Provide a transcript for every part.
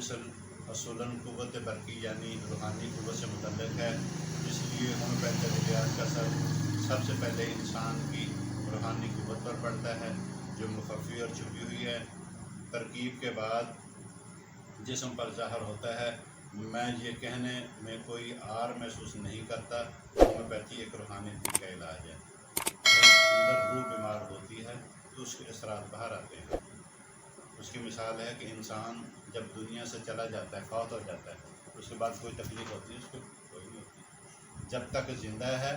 मिसल असूलन क़ुव्वत बरकी यानी रूहानी क़ुव्वत से मुतल्लिक़ है, इसलिए होम्योपैथिक इलाज का सबसे पहले इंसान की रूहानी क़ुव्वत पर पड़ता है जो मुख़फ़्फ़ी और छुपी हुई है। तरकीब के बाद जिस्म पर ज़ाहिर होता है। मैं ये कहने में कोई आर महसूस नहीं करता। होम्योपैथी एक रूहानी दिन का इलाज है। अंदर रूह बीमार होती है तो उसके असरात बाहर आते हैं। उसकी मिसाल है कि इंसान जब दुनिया से चला जाता है, फौत हो जाता है, उसके बाद कोई तकलीफ़ होती है, उसको कोई नहीं होती। जब तक ज़िंदा है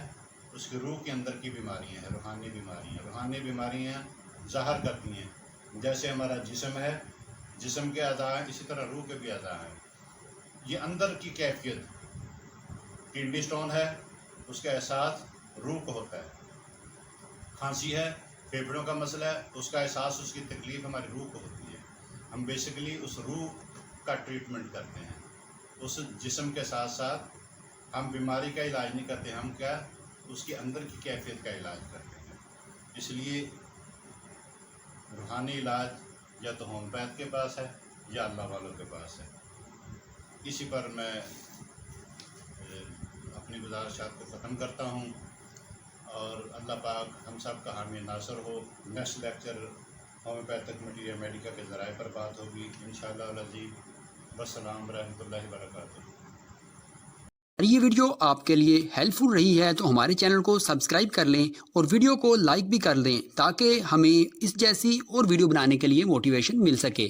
उसकी रूह के अंदर की बीमारियाँ हैं, रूहानी बीमारियाँ। रूहानी बीमारियाँ ज़ाहिर करती हैं जैसे हमारा जिस्म है, जिस्म के अज़ा हैं, इसी तरह रूह के भी अज़ा हैं। ये अंदर की कैफियत, किडनी स्टोन है, उसका एहसास रूह को होता है। खांसी है, फेफड़ों का मसला है, उसका एहसास, उसकी तकलीफ़ हमारी रूह को होती है। हम बेसिकली उस रूह का ट्रीटमेंट करते हैं, उस जिस्म के साथ साथ हम बीमारी का इलाज नहीं करते, हम क्या उसके अंदर की कैफियत का इलाज करते हैं। इसलिए रूहानी इलाज या तो होम्योपैथ के पास है या अल्लाह वालों के पास है। इसी पर मैं अपनी गुज़ारिशात को ख़त्म करता हूँ और अल्लाह पाक हम सब का हामी नासर हो। Next lecture homeopathic material Medica के ज़राए पर बात होगी इंशाअल्लाह अज़ीज़। वस्सलाम रहमतुल्लाहि व बरकातुहू। ये वीडियो आपके लिए हेल्पफुल रही है तो हमारे चैनल को सब्सक्राइब कर लें और वीडियो को लाइक भी कर दें ताकि हमें इस जैसी और वीडियो बनाने के लिए मोटिवेशन मिल सके।